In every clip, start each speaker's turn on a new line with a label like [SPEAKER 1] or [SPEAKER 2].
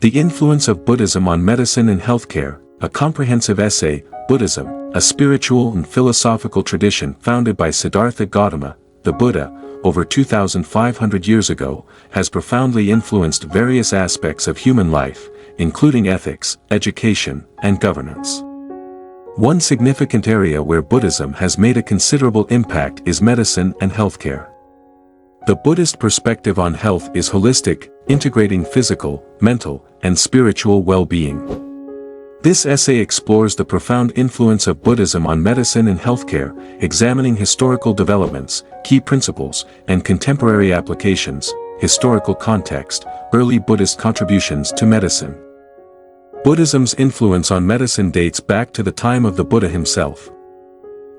[SPEAKER 1] The Influence of Buddhism on Medicine and Healthcare, a comprehensive essay, Buddhism, a spiritual and philosophical tradition founded by Siddhartha Gautama, the Buddha, over 2,500 years ago, has profoundly influenced various aspects of human life, including ethics, education, and governance. One significant area where Buddhism has made a considerable impact is medicine and healthcare. The Buddhist perspective on health is holistic, integrating physical, mental, and spiritual well-being. This essay explores the profound influence of Buddhism on medicine and healthcare, examining historical developments, key principles, and contemporary applications, historical context, early Buddhist contributions to medicine. Buddhism's influence on medicine dates back to the time of the Buddha himself.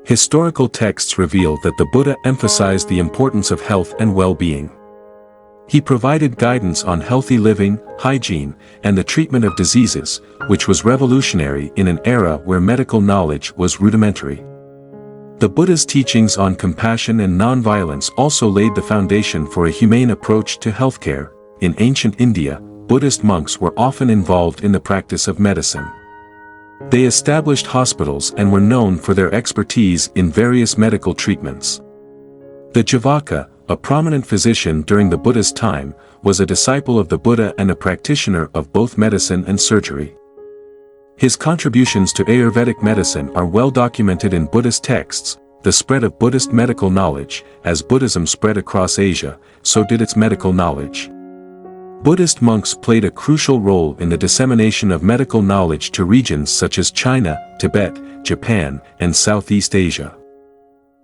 [SPEAKER 1] Historical texts reveal that the Buddha emphasized the importance of health and well-being. He provided guidance on healthy living, hygiene, and the treatment of diseases, which was revolutionary in an era where medical knowledge was rudimentary. The Buddha's teachings on compassion and nonviolence also laid the foundation for a humane approach to healthcare. In ancient India, Buddhist monks were often involved in the practice of medicine. They established hospitals and were known for their expertise in various medical treatments. The Javaka, a prominent physician during the Buddha's time, was a disciple of the Buddha and a practitioner of both medicine and surgery. His contributions to Ayurvedic medicine are well documented in Buddhist texts. The spread of Buddhist medical knowledge, as Buddhism spread across Asia, so did its medical knowledge. Buddhist monks played a crucial role in the dissemination of medical knowledge to regions such as China, Tibet, Japan, and Southeast Asia.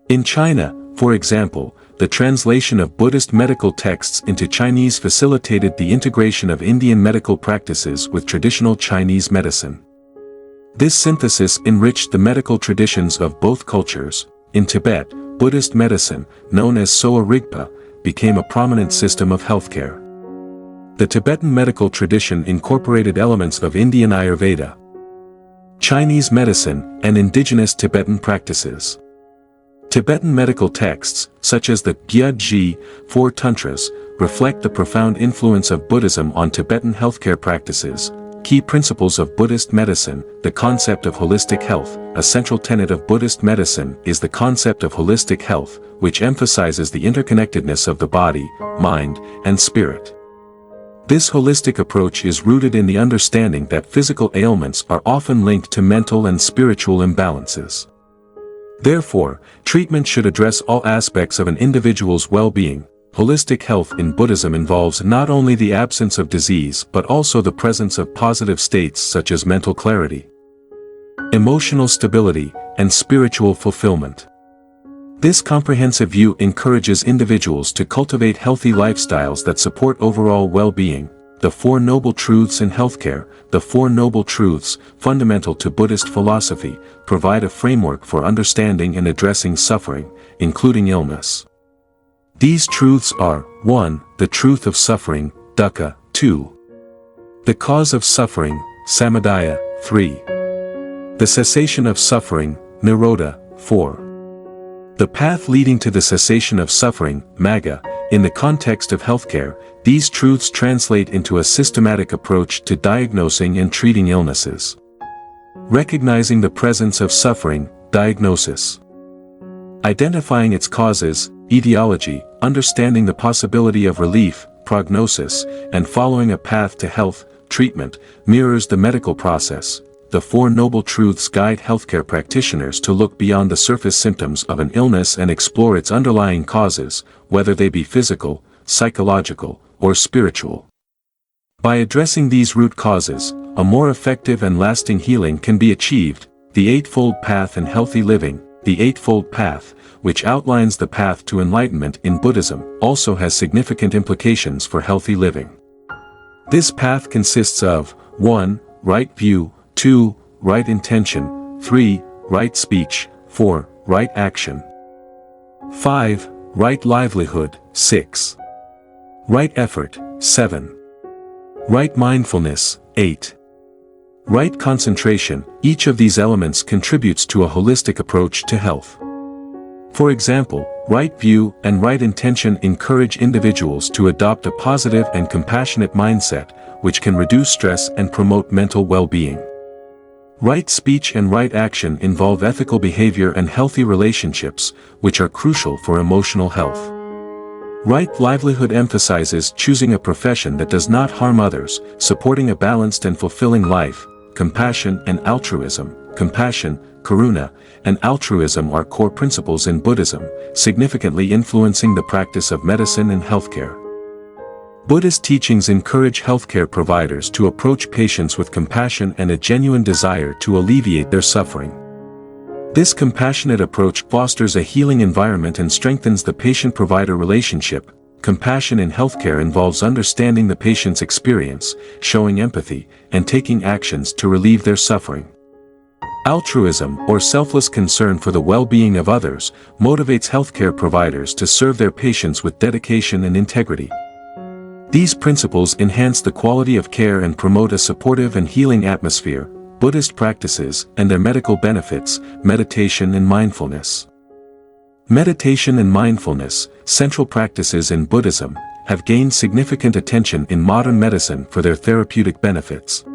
[SPEAKER 1] In China, for example, the translation of Buddhist medical texts into Chinese facilitated the integration of Indian medical practices with traditional Chinese medicine. This synthesis enriched the medical traditions of both cultures. In Tibet, Buddhist medicine, known as Sowa Rigpa, became a prominent system of healthcare. The Tibetan medical tradition incorporated elements of Indian Ayurveda, Chinese medicine, and indigenous Tibetan practices. Tibetan medical texts, such as the Gyaltsen, Four Tantras, reflect the profound influence of Buddhism on Tibetan healthcare practices. Key principles of Buddhist medicine. The concept of holistic health. A central tenet of Buddhist medicine is the concept of holistic health, which emphasizes the interconnectedness of the body, mind, and spirit. This holistic approach is rooted in the understanding that physical ailments are often linked to mental and spiritual imbalances. Therefore, treatment should address all aspects of an individual's well-being. Holistic health in Buddhism involves not only the absence of disease but also the presence of positive states such as mental clarity, emotional stability, and spiritual fulfillment. This comprehensive view encourages individuals to cultivate healthy lifestyles that support overall well-being. The Four Noble Truths in Healthcare. The Four Noble Truths, fundamental to Buddhist philosophy, provide a framework for understanding and addressing suffering, including illness. These truths are: 1. The truth of suffering, dukkha; 2. The cause of suffering, samudaya; 3. The cessation of suffering, nirodha; 4. The path leading to the cessation of suffering, magga. In the context of healthcare, these truths translate into a systematic approach to diagnosing and treating illnesses. Recognizing the presence of suffering, diagnosis. Identifying its causes, etiology. Understanding the possibility of relief, prognosis, and following a path to health, treatment, mirrors the medical process. The Four Noble Truths guide healthcare practitioners to look beyond the surface symptoms of an illness and explore its underlying causes, whether they be physical, psychological, or spiritual. By addressing these root causes, a more effective and lasting healing can be achieved. The Eightfold Path in Healthy Living. The Eightfold Path, which outlines the path to enlightenment in Buddhism, also has significant implications for healthy living. This path consists of: 1. Right view; 2. Right intention; 3. Right speech; 4. Right action; 5. Right livelihood; 6. Right effort; 7. Right mindfulness; 8. Right concentration. Each of these elements contributes to a holistic approach to health. For example, right view and right intention encourage individuals to adopt a positive and compassionate mindset, which can reduce stress and promote mental well-being. Right speech and right action involve ethical behavior and healthy relationships, which are crucial for emotional health. Right livelihood emphasizes choosing a profession that does not harm others, supporting a balanced and fulfilling life. Compassion and altruism. Compassion, karuna, and altruism are core principles in Buddhism, significantly influencing the practice of medicine and healthcare. Buddhist teachings encourage healthcare providers to approach patients with compassion and a genuine desire to alleviate their suffering. This compassionate approach fosters a healing environment and strengthens the patient-provider relationship. Compassion in healthcare involves understanding the patient's experience, showing empathy, and taking actions to relieve their suffering. Altruism, or selfless concern for the well-being of others, motivates healthcare providers to serve their patients with dedication and integrity. These principles enhance the quality of care and promote a supportive and healing atmosphere. Buddhist practices and their medical benefits. Meditation and mindfulness. Meditation and mindfulness, central practices in Buddhism, have gained significant attention in modern medicine for their therapeutic benefits.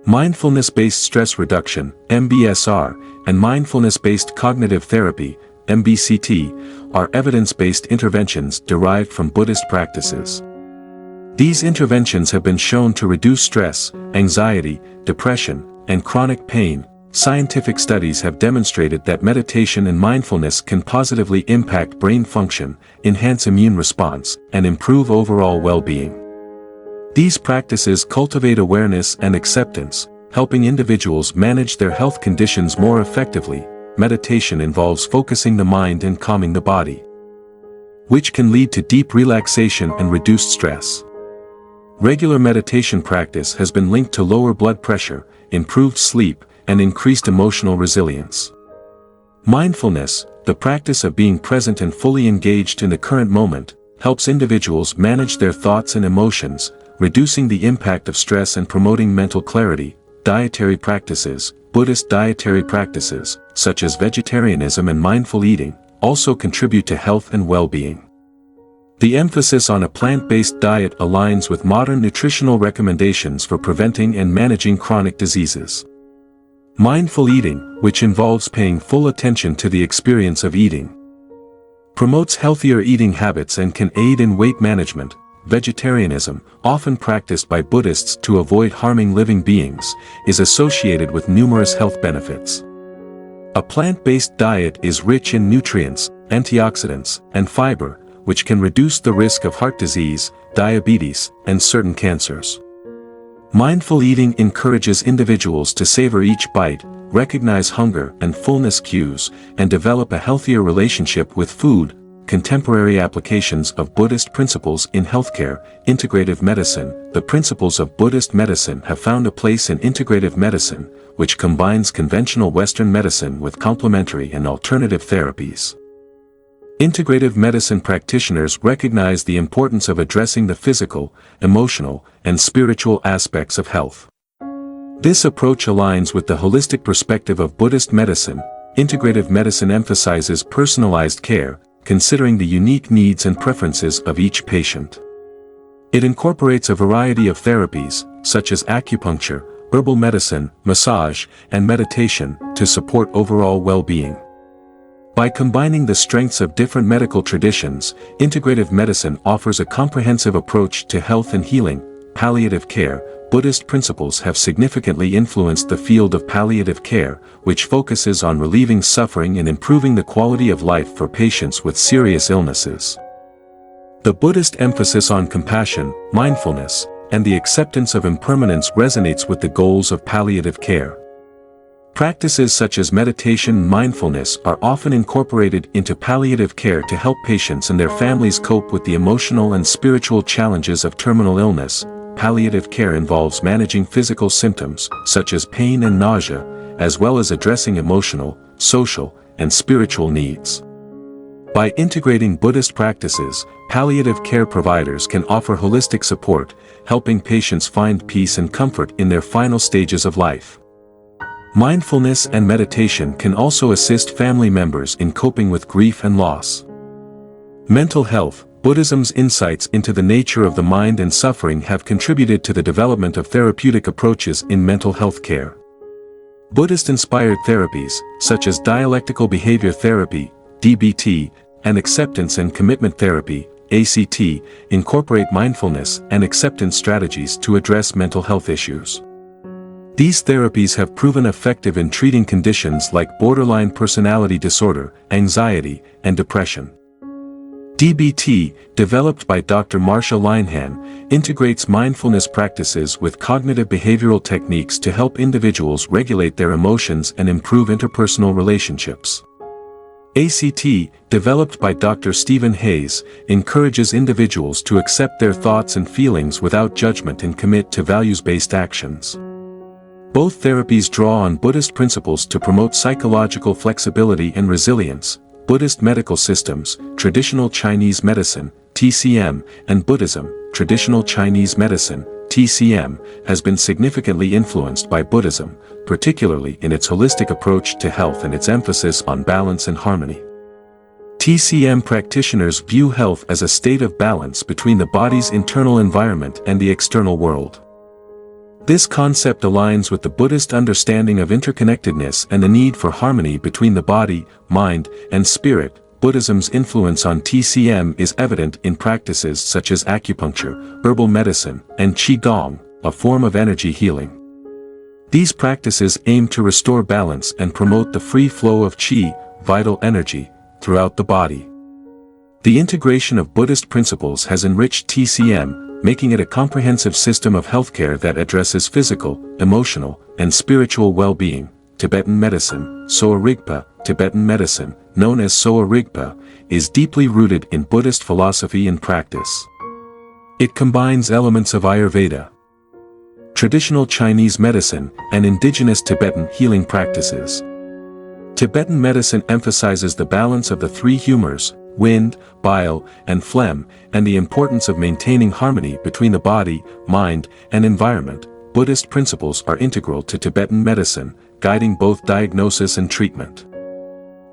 [SPEAKER 1] Mindfulness-based stress reduction, MBSR, and mindfulness-based cognitive therapy, MBCT, are evidence-based interventions derived from Buddhist practices. These interventions have been shown to reduce stress, anxiety, depression, and chronic pain. Scientific studies have demonstrated that meditation and mindfulness can positively impact brain function, enhance immune response, and improve overall well-being. These practices cultivate awareness and acceptance, helping individuals manage their health conditions more effectively. Meditation involves focusing the mind and calming the body, which can lead to deep relaxation and reduced stress. Regular meditation practice has been linked to lower blood pressure, improved sleep, and increased emotional resilience. Mindfulness, the practice of being present and fully engaged in the current moment, helps individuals manage their thoughts and emotions, reducing the impact of stress and promoting mental clarity. Dietary practices. Buddhist dietary practices, such as vegetarianism and mindful eating, also contribute to health and well-being. The emphasis on a plant-based diet aligns with modern nutritional recommendations for preventing and managing chronic diseases. Mindful eating, which involves paying full attention to the experience of eating, promotes healthier eating habits and can aid in weight management. Vegetarianism, often practiced by Buddhists to avoid harming living beings, is associated with numerous health benefits. A plant-based diet is rich in nutrients, antioxidants, and fiber, which can reduce the risk of heart disease, diabetes, and certain cancers. Mindful eating encourages individuals to savor each bite, recognize hunger and fullness cues, and develop a healthier relationship with food. Contemporary applications of Buddhist principles in healthcare. Integrative medicine. The principles of Buddhist medicine have found a place in integrative medicine, which combines conventional Western medicine with complementary and alternative therapies. Integrative medicine practitioners recognize the importance of addressing the physical, emotional, and spiritual aspects of health. This approach aligns with the holistic perspective of Buddhist medicine. Integrative medicine emphasizes personalized care, considering the unique needs and preferences of each patient. It incorporates a variety of therapies, such as acupuncture, herbal medicine, massage, and meditation, to support overall well-being. By combining the strengths of different medical traditions, integrative medicine offers a comprehensive approach to health and healing. Palliative care. Buddhist principles have significantly influenced the field of palliative care, which focuses on relieving suffering and improving the quality of life for patients with serious illnesses. The Buddhist emphasis on compassion, mindfulness, and the acceptance of impermanence resonates with the goals of palliative care. Practices such as meditation and mindfulness are often incorporated into palliative care to help patients and their families cope with the emotional and spiritual challenges of terminal illness. Palliative care involves managing physical symptoms, such as pain and nausea, as well as addressing emotional, social, and spiritual needs. By integrating Buddhist practices, palliative care providers can offer holistic support, helping patients find peace and comfort in their final stages of life. Mindfulness and meditation can also assist family members in coping with grief and loss. Mental health. Buddhism's insights into the nature of the mind and suffering have contributed to the development of therapeutic approaches in mental health care. Buddhist-inspired therapies, such as dialectical behavior therapy, DBT, and acceptance and commitment therapy, ACT, incorporate mindfulness and acceptance strategies to address mental health issues. These therapies have proven effective in treating conditions like borderline personality disorder, anxiety, and depression. DBT, developed by Dr. Marsha Linehan, integrates mindfulness practices with cognitive behavioral techniques to help individuals regulate their emotions and improve interpersonal relationships. ACT, developed by Dr. Stephen Hayes, encourages individuals to accept their thoughts and feelings without judgment and commit to values-based actions. Both therapies draw on Buddhist principles to promote psychological flexibility and resilience. Buddhist medical systems, traditional Chinese medicine, TCM, and Buddhism, traditional Chinese medicine, TCM, has been significantly influenced by Buddhism, particularly in its holistic approach to health and its emphasis on balance and harmony. TCM practitioners view health as a state of balance between the body's internal environment and the external world. This concept aligns with the Buddhist understanding of interconnectedness and the need for harmony between the body, mind, and spirit. Buddhism's influence on TCM is evident in practices such as acupuncture, herbal medicine, and qigong, a form of energy healing. These practices aim to restore balance and promote the free flow of qi, vital energy, throughout the body. The integration of Buddhist principles has enriched TCM, making it a comprehensive system of healthcare that addresses physical, emotional, and spiritual well-being. Tibetan medicine, Sowa Rigpa, Tibetan medicine, known as Sowa Rigpa, is deeply rooted in Buddhist philosophy and practice. It combines elements of Ayurveda, traditional Chinese medicine, and indigenous Tibetan healing practices. Tibetan medicine emphasizes the balance of the three humors, wind, bile, and phlegm, and the importance of maintaining harmony between the body, mind, and environment. Buddhist principles are integral to Tibetan medicine, guiding both diagnosis and treatment.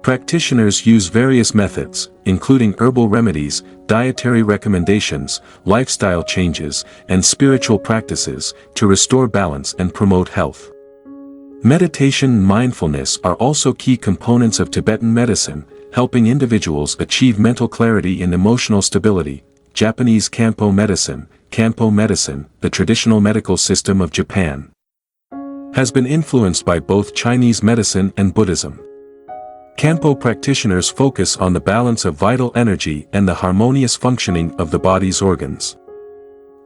[SPEAKER 1] Practitioners use various methods, including herbal remedies, dietary recommendations, lifestyle changes, and spiritual practices, to restore balance and promote health. Meditation and mindfulness are also key components of Tibetan medicine, helping individuals achieve mental clarity and emotional stability. Japanese Kanpo medicine, the traditional medical system of Japan, has been influenced by both Chinese medicine and Buddhism. Kanpo practitioners focus on the balance of vital energy and the harmonious functioning of the body's organs.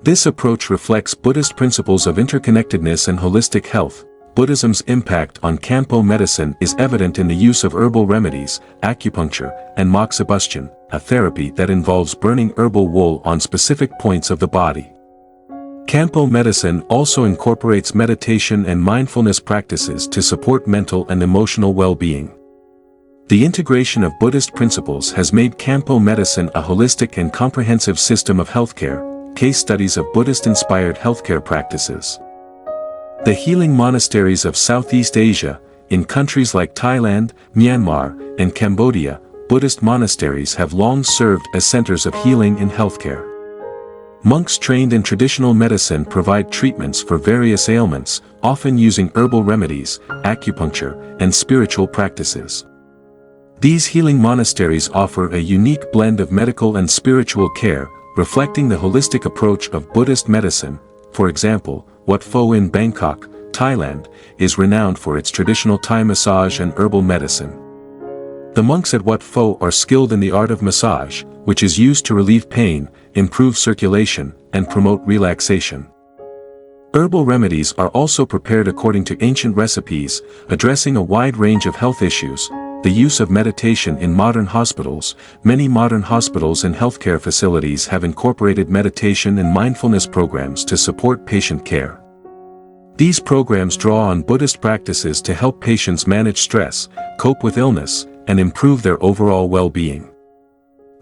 [SPEAKER 1] This approach reflects Buddhist principles of interconnectedness and holistic health. Buddhism's impact on Kanpo medicine is evident in the use of herbal remedies, acupuncture, and moxibustion, a therapy that involves burning herbal wool on specific points of the body. Kanpo medicine also incorporates meditation and mindfulness practices to support mental and emotional well-being. The integration of Buddhist principles has made Kanpo medicine a holistic and comprehensive system of healthcare. Case studies of Buddhist-inspired healthcare practices. The healing monasteries of Southeast Asia, in countries like Thailand, Myanmar, and Cambodia, Buddhist monasteries have long served as centers of healing and healthcare. Monks trained in traditional medicine provide treatments for various ailments, often using herbal remedies, acupuncture, and spiritual practices. These healing monasteries offer a unique blend of medical and spiritual care, reflecting the holistic approach of Buddhist medicine. For example, Wat Pho in Bangkok, Thailand, is renowned for its traditional Thai massage and herbal medicine. The monks at Wat Pho are skilled in the art of massage, which is used to relieve pain, improve circulation, and promote relaxation. Herbal remedies are also prepared according to ancient recipes, addressing a wide range of health issues. The use of meditation in modern hospitals. Many modern hospitals and healthcare facilities have incorporated meditation and mindfulness programs to support patient care. These programs draw on Buddhist practices to help patients manage stress, cope with illness, and improve their overall well-being.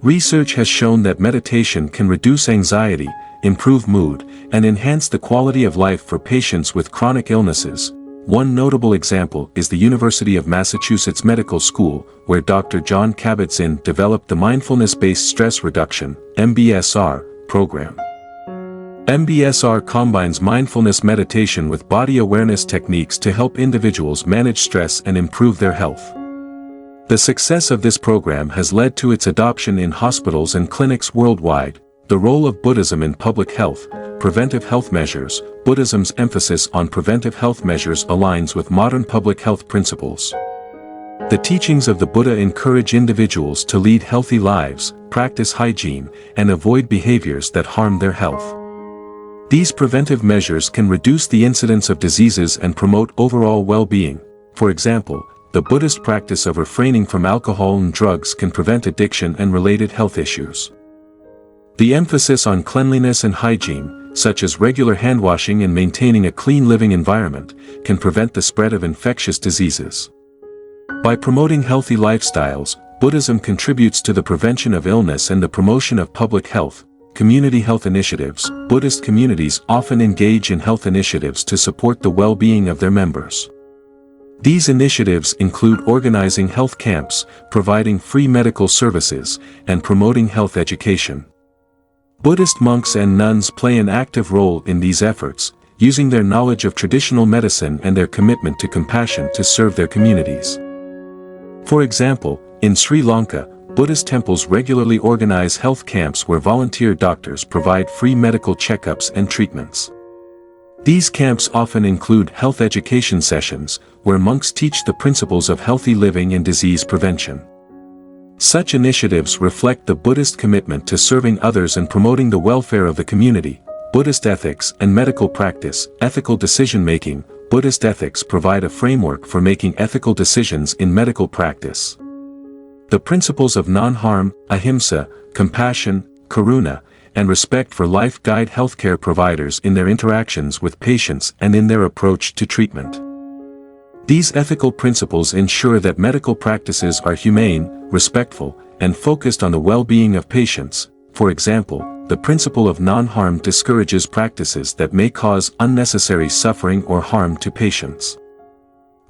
[SPEAKER 1] Research has shown that meditation can reduce anxiety, improve mood, and enhance the quality of life for patients with chronic illnesses. One notable example is the University of Massachusetts Medical School, where Dr. John Kabat-Zinn developed the Mindfulness-Based Stress Reduction (MBSR) program. MBSR combines mindfulness meditation with body awareness techniques to help individuals manage stress and improve their health. The success of this program has led to its adoption in hospitals and clinics worldwide. The role of Buddhism in public health, preventive health measures. Buddhism's emphasis on preventive health measures aligns with modern public health principles. The teachings of the Buddha encourage individuals to lead healthy lives, practice hygiene, and avoid behaviors that harm their health. These preventive measures can reduce the incidence of diseases and promote overall well-being. For example, the Buddhist practice of refraining from alcohol and drugs can prevent addiction and related health issues. The emphasis on cleanliness and hygiene, such as regular hand-washing and maintaining a clean living environment, can prevent the spread of infectious diseases. By promoting healthy lifestyles, Buddhism contributes to the prevention of illness and the promotion of public health. Community health initiatives. Buddhist communities often engage in health initiatives to support the well-being of their members. These initiatives include organizing health camps, providing free medical services, and promoting health education. Buddhist monks and nuns play an active role in these efforts, using their knowledge of traditional medicine and their commitment to compassion to serve their communities. For example, in Sri Lanka, Buddhist temples regularly organize health camps where volunteer doctors provide free medical checkups and treatments. These camps often include health education sessions, where monks teach the principles of healthy living and disease prevention. Such initiatives reflect the Buddhist commitment to serving others and promoting the welfare of the community. Buddhist ethics and medical practice. Ethical decision-making. Buddhist ethics provide a framework for making ethical decisions in medical practice. The principles of non-harm, ahimsa, compassion, karuna, and respect for life guide healthcare providers in their interactions with patients and in their approach to treatment. These ethical principles ensure that medical practices are humane, respectful, and focused on the well-being of patients. For example, the principle of non-harm discourages practices that may cause unnecessary suffering or harm to patients.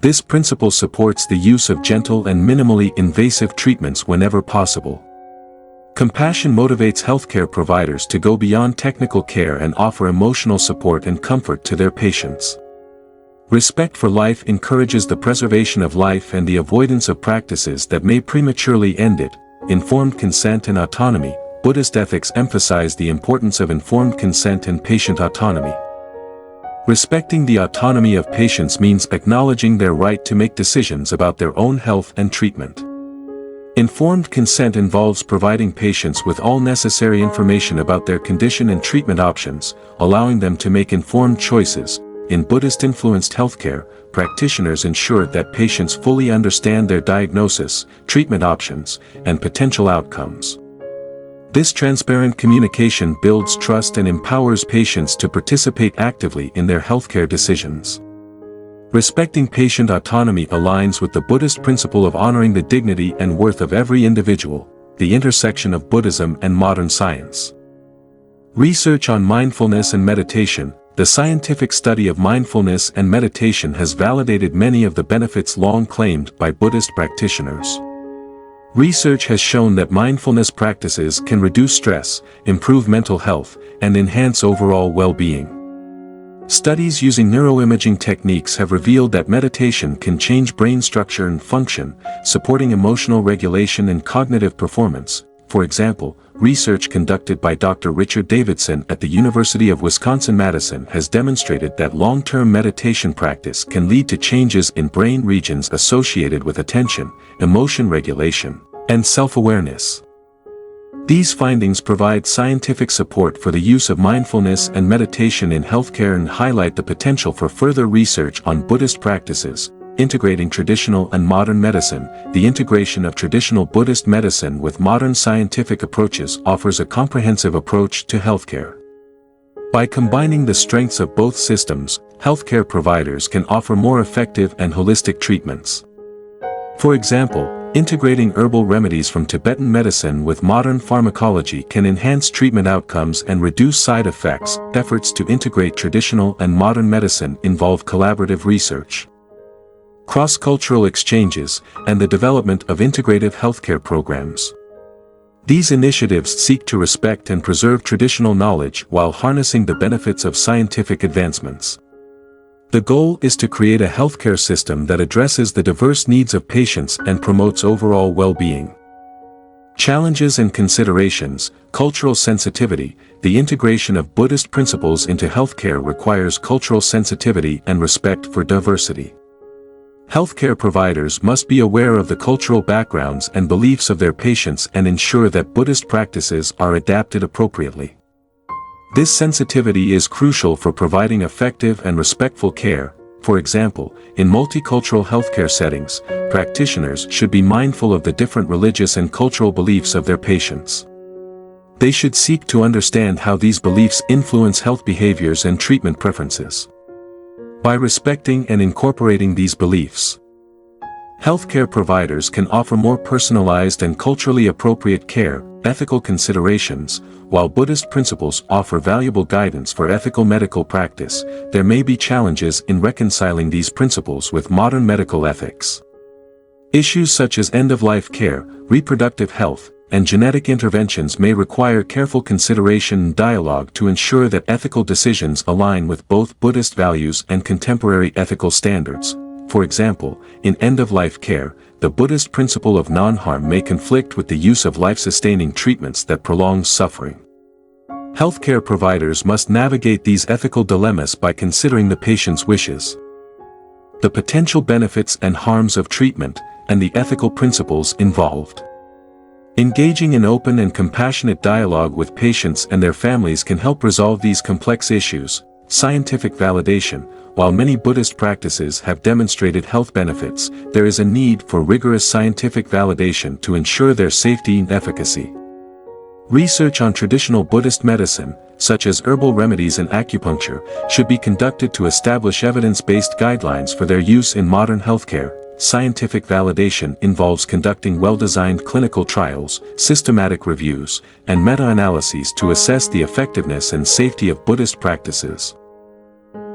[SPEAKER 1] This principle supports the use of gentle and minimally invasive treatments whenever possible. Compassion motivates healthcare providers to go beyond technical care and offer emotional support and comfort to their patients. Respect for life encourages the preservation of life and the avoidance of practices that may prematurely end it. Informed consent and autonomy. Buddhist ethics emphasize the importance of informed consent and patient autonomy. Respecting the autonomy of patients means acknowledging their right to make decisions about their own health and treatment. Informed consent involves providing patients with all necessary information about their condition and treatment options, allowing them to make informed choices. In Buddhist-influenced healthcare, practitioners ensure that patients fully understand their diagnosis, treatment options, and potential outcomes. This transparent communication builds trust and empowers patients to participate actively in their healthcare decisions. Respecting patient autonomy aligns with the Buddhist principle of honoring the dignity and worth of every individual. The intersection of Buddhism and modern science. Research on mindfulness and meditation. The scientific study of mindfulness and meditation has validated many of the benefits long claimed by Buddhist practitioners. Research has shown that mindfulness practices can reduce stress, improve mental health, and enhance overall well-being. Studies using neuroimaging techniques have revealed that meditation can change brain structure and function, supporting emotional regulation and cognitive performance. For example, research conducted by Dr. Richard Davidson at the University of Wisconsin-Madison has demonstrated that long-term meditation practice can lead to changes in brain regions associated with attention, emotion regulation, and self-awareness. These findings provide scientific support for the use of mindfulness and meditation in healthcare and highlight the potential for further research on Buddhist practices. Integrating traditional and modern medicine. The integration of traditional Buddhist medicine with modern scientific approaches offers a comprehensive approach to healthcare. By combining the strengths of both systems, healthcare providers can offer more effective and holistic treatments. For example, integrating herbal remedies from Tibetan medicine with modern pharmacology can enhance treatment outcomes and reduce side effects. Efforts to integrate traditional and modern medicine involve collaborative research. cross-cultural exchanges, and the development of integrative healthcare programs. These initiatives seek to respect and preserve traditional knowledge while harnessing the benefits of scientific advancements. The goal is to create a healthcare system that addresses the diverse needs of patients and promotes overall well-being. Challenges and considerations: cultural sensitivity. The integration of Buddhist principles into healthcare requires cultural sensitivity and respect for diversity. Healthcare providers must be aware of the cultural backgrounds and beliefs of their patients and ensure that Buddhist practices are adapted appropriately. This sensitivity is crucial for providing effective and respectful care. For example, in multicultural healthcare settings, practitioners should be mindful of the different religious and cultural beliefs of their patients. They should seek to understand how these beliefs influence health behaviors and treatment preferences. By respecting and incorporating these beliefs, healthcare providers can offer more personalized and culturally appropriate care. Ethical considerations: while Buddhist principles offer valuable guidance for ethical medical practice, there may be challenges in reconciling these principles with modern medical ethics. Issues such as end-of-life care, reproductive health, and genetic interventions may require careful consideration and dialogue to ensure that ethical decisions align with both Buddhist values and contemporary ethical standards. For example, in end-of-life care, the Buddhist principle of non-harm may conflict with the use of life-sustaining treatments that prolongs suffering. Healthcare providers must navigate these ethical dilemmas by considering the patient's wishes, the potential benefits and harms of treatment, and the ethical principles involved. Engaging in open and compassionate dialogue with patients and their families can help resolve these complex issues. Scientific validation: while many Buddhist practices have demonstrated health benefits, there is a need for rigorous scientific validation to ensure their safety and efficacy. Research on traditional Buddhist medicine, such as herbal remedies and acupuncture, should be conducted to establish evidence-based guidelines for their use in modern healthcare. Scientific validation involves conducting well-designed clinical trials, systematic reviews, and meta-analyses to assess the effectiveness and safety of Buddhist practices.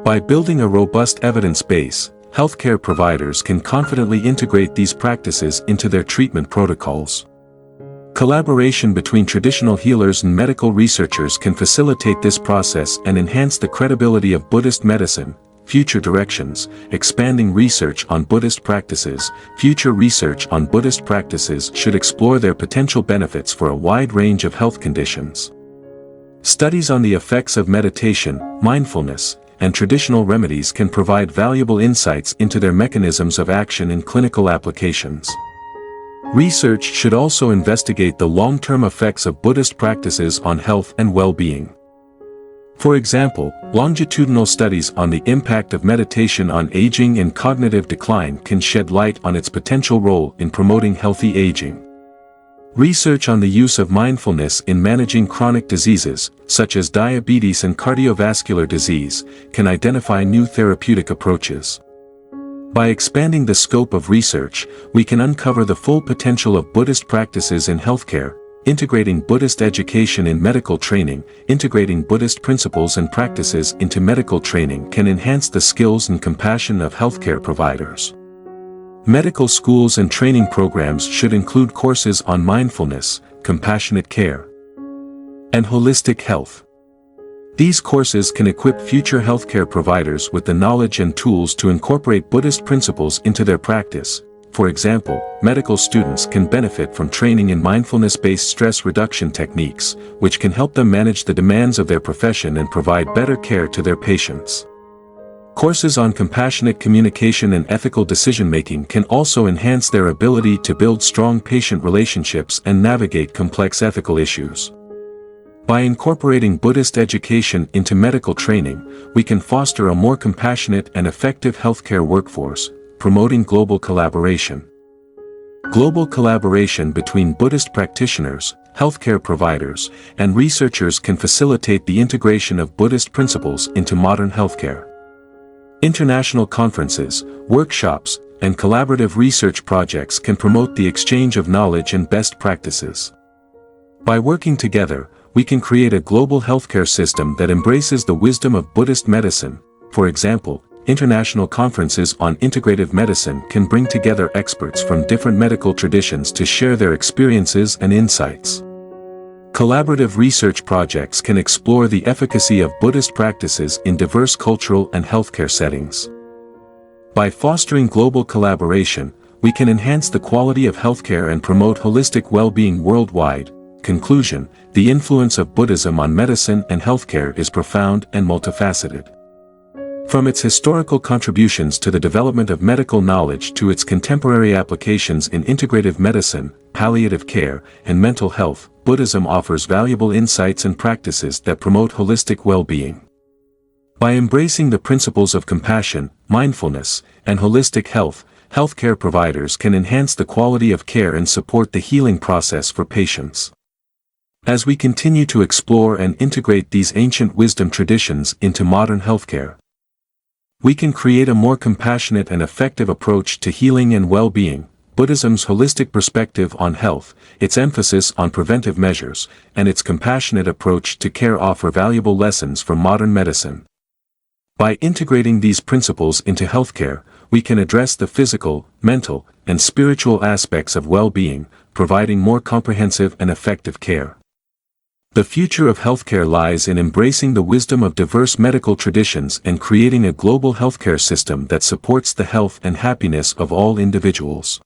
[SPEAKER 1] By building a robust evidence base, healthcare providers can confidently integrate these practices into their treatment protocols. Collaboration between traditional healers and medical researchers can facilitate this process and enhance the credibility of Buddhist medicine. Future directions: expanding research on Buddhist practices. Future research on Buddhist practices should explore their potential benefits for a wide range of health conditions. Studies on the effects of meditation, mindfulness, and traditional remedies can provide valuable insights into their mechanisms of action in clinical applications. Research should also investigate the long-term effects of Buddhist practices on health and well-being. For example, longitudinal studies on the impact of meditation on aging and cognitive decline can shed light on its potential role in promoting healthy aging. Research on the use of mindfulness in managing chronic diseases, such as diabetes and cardiovascular disease, can identify new therapeutic approaches. By expanding the scope of research, we can uncover the full potential of Buddhist practices in healthcare. Integrating Buddhist education in medical training. Integrating Buddhist principles and practices into medical training can enhance the skills and compassion of healthcare providers. Medical schools and training programs should include courses on mindfulness, compassionate care, and holistic health. These courses can equip future healthcare providers with the knowledge and tools to incorporate Buddhist principles into their practice. For example, medical students can benefit from training in mindfulness-based stress reduction techniques, which can help them manage the demands of their profession and provide better care to their patients. Courses on compassionate communication and ethical decision-making can also enhance their ability to build strong patient relationships and navigate complex ethical issues. By incorporating Buddhist education into medical training, we can foster a more compassionate and effective healthcare workforce, promoting global collaboration. Global collaboration between Buddhist practitioners, healthcare providers, and researchers can facilitate the integration of Buddhist principles into modern healthcare. International conferences, workshops, and collaborative research projects can promote the exchange of knowledge and best practices. By working together, we can create a global healthcare system that embraces the wisdom of Buddhist medicine. For example, international conferences on integrative medicine can bring together experts from different medical traditions to share their experiences and insights. Collaborative research projects can explore the efficacy of Buddhist practices in diverse cultural and healthcare settings. By fostering global collaboration, we can enhance the quality of healthcare and promote holistic well-being worldwide. Conclusion: the influence of Buddhism on medicine and healthcare is profound and multifaceted. From its historical contributions to the development of medical knowledge to its contemporary applications in integrative medicine, palliative care, and mental health, Buddhism offers valuable insights and practices that promote holistic well-being. By embracing the principles of compassion, mindfulness, and holistic health, healthcare providers can enhance the quality of care and support the healing process for patients. As we continue to explore and integrate these ancient wisdom traditions into modern healthcare, we can create a more compassionate and effective approach to healing and well-being. Buddhism's holistic perspective on health, its emphasis on preventive measures, and its compassionate approach to care offer valuable lessons for modern medicine. By integrating these principles into healthcare, we can address the physical, mental, and spiritual aspects of well-being, providing more comprehensive and effective care. The future of healthcare lies in embracing the wisdom of diverse medical traditions and creating a global healthcare system that supports the health and happiness of all individuals.